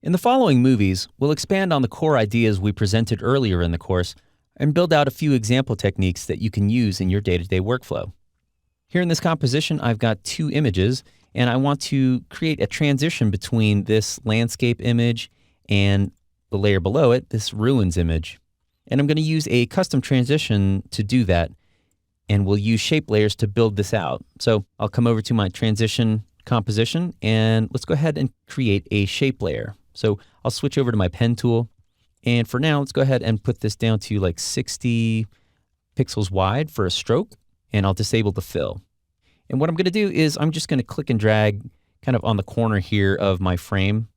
In the following movies, we'll expand on the core ideas we presented earlier in the course and build out a few example techniques that you can use in your day-to-day workflow. Here in this composition, I've got two images, and I want to create a transition between this landscape image and the layer below it, this ruins image. And I'm going to use a custom transition to do that, and we'll use shape layers to build this out. So I'll come over to my transition composition, and let's go ahead and create a shape layer. So I'll switch over to my pen tool, and for now, let's go ahead and put this down to like 60 pixels wide for a stroke, and I'll disable the fill. And what I'm going to do is I'm just going to click and drag kind of on the corner here of my frame,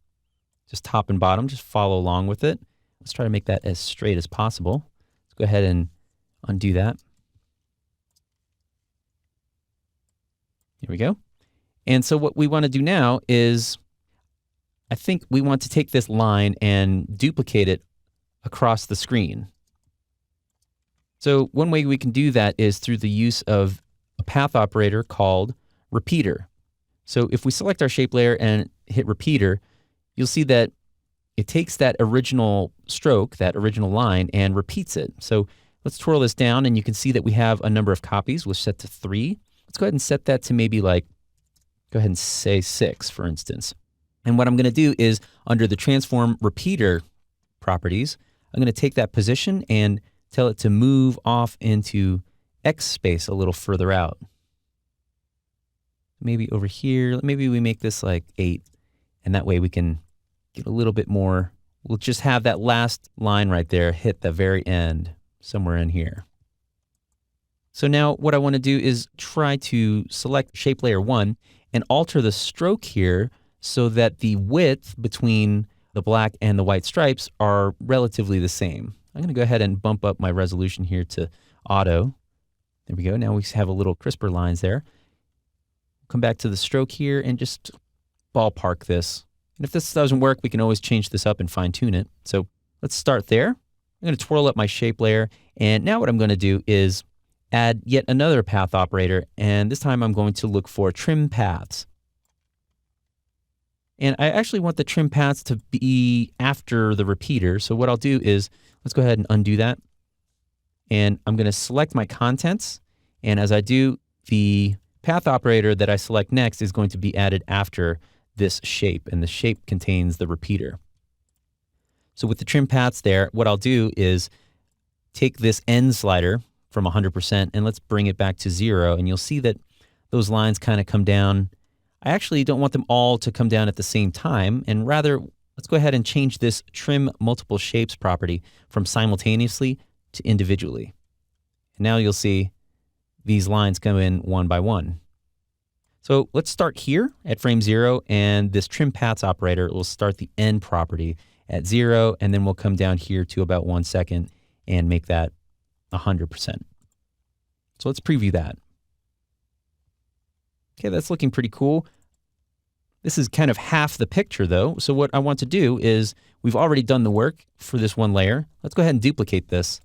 just top and bottom, just follow along with it. Let's try to make that as straight as possible. Let's go ahead and undo that. Here we go. And so what we want to do now is, I think we want to take this line and duplicate it across the screen. So one way we can do that is through the use of a path operator called repeater. So if we select our shape layer and hit repeater, you'll see that it takes that original stroke, that original line, and repeats it. So let's twirl this down, and you can see that we have a number of copies. We'll set to 3. Let's go ahead and set that to maybe go ahead and say 6, for instance. And what I'm going to do is, under the transform repeater properties, I'm going to take that position and tell it to move off into X space a little further out. Maybe over here, maybe we make this like 8, and that way we can get a little bit more. We'll just have that last line right there hit the very end, somewhere in here. So now what I want to do is try to select shape layer 1 and alter the stroke here so that the width between the black and the white stripes are relatively the same. I'm going to go ahead and bump up my resolution here to auto. There we go. Now we have a little crisper lines there. Come back to the stroke here and just ballpark this. And if this doesn't work, we can always change this up and fine tune it. So let's start there. I'm going to twirl up my shape layer. And now what I'm going to do is add yet another path operator. And this time I'm going to look for trim paths. And I actually want the trim paths to be after the repeater. So what I'll do is, let's go ahead and undo that. And I'm going to select my contents. And as I do, the path operator that I select next is going to be added after this shape. And the shape contains the repeater. So with the trim paths there, what I'll do is take this end slider from 100% and let's bring it back to 0. And you'll see that those lines kind of come down. I actually don't want them all to come down at the same time, and rather, let's go ahead and change this trim multiple shapes property from simultaneously to individually. And now you'll see these lines come in one by one. So let's start here at frame 0, and this trim paths operator will start the end property at 0, and then we'll come down here to about 1 second and make that 100%. So let's preview that. Okay, that's looking pretty cool. This is kind of half the picture though. So what I want to do is, we've already done the work for this one layer. Let's go ahead and duplicate this.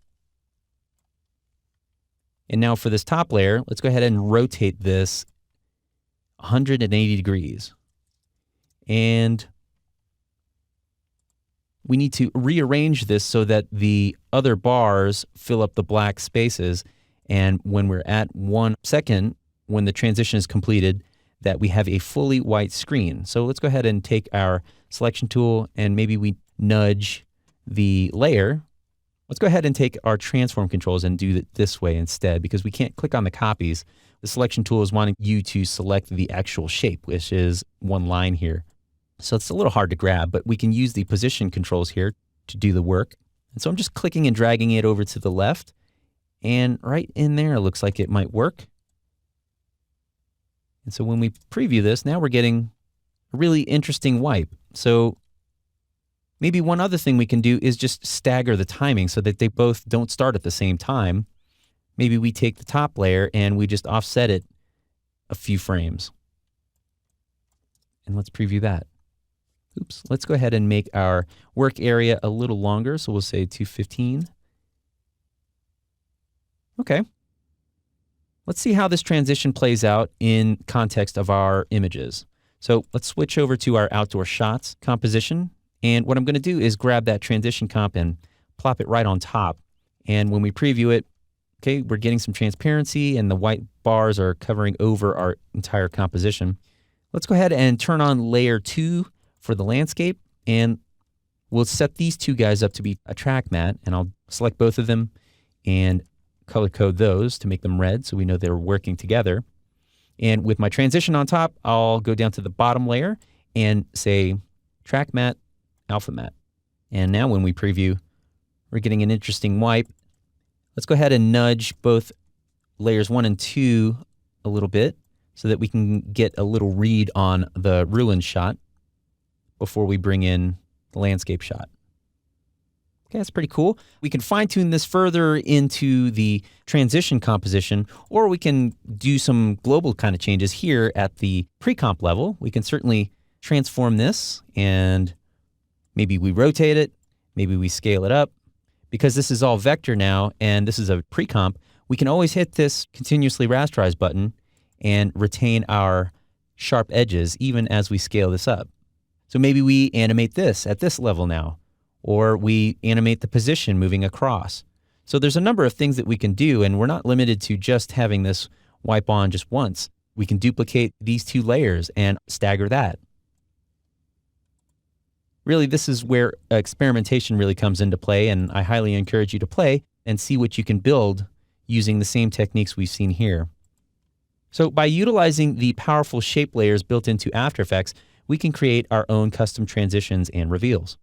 And now for this top layer, let's go ahead and rotate this 180 degrees. And we need to rearrange this so that the other bars fill up the black spaces. And when we're at 1 second, when the transition is completed, that we have a fully white screen. So let's go ahead and take our selection tool and maybe we nudge the layer. Let's go ahead and take our transform controls and do it this way instead, because we can't click on the copies. The selection tool is wanting you to select the actual shape, which is one line here. So it's a little hard to grab, but we can use the position controls here to do the work. And so I'm just clicking and dragging it over to the left. And right in there, it looks like it might work. And so when we preview this, now we're getting a really interesting wipe. So maybe one other thing we can do is just stagger the timing so that they both don't start at the same time. Maybe we take the top layer and we just offset it a few frames. And let's preview that. Oops, let's go ahead and make our work area a little longer. So we'll say 215. Okay. Let's see how this transition plays out in context of our images. So let's switch over to our outdoor shots composition. And what I'm going to do is grab that transition comp and plop it right on top. And when we preview it, okay, we're getting some transparency and the white bars are covering over our entire composition. Let's go ahead and turn on layer 2 for the landscape, and we'll set these two guys up to be a track matte, and I'll select both of them and color code those to make them red so we know they're working together. And with my transition on top, I'll go down to the bottom layer and say track matte, alpha matte. And now when we preview, we're getting an interesting wipe. Let's go ahead and nudge both layers 1 and 2 a little bit so that we can get a little read on the ruin shot before we bring in the landscape shot. Okay, that's pretty cool. We can fine tune this further into the transition composition, or we can do some global kind of changes here at the pre-comp level. We can certainly transform this and maybe we rotate it, maybe we scale it up. Because this is all vector now and this is a pre-comp, we can always hit this continuously rasterize button and retain our sharp edges even as we scale this up. So maybe we animate this at this level now, or we animate the position moving across. So there's a number of things that we can do, and we're not limited to just having this wipe on just once. We can duplicate these two layers and stagger that. Really, this is where experimentation really comes into play, and I highly encourage you to play and see what you can build using the same techniques we've seen here. So by utilizing the powerful shape layers built into After Effects, we can create our own custom transitions and reveals.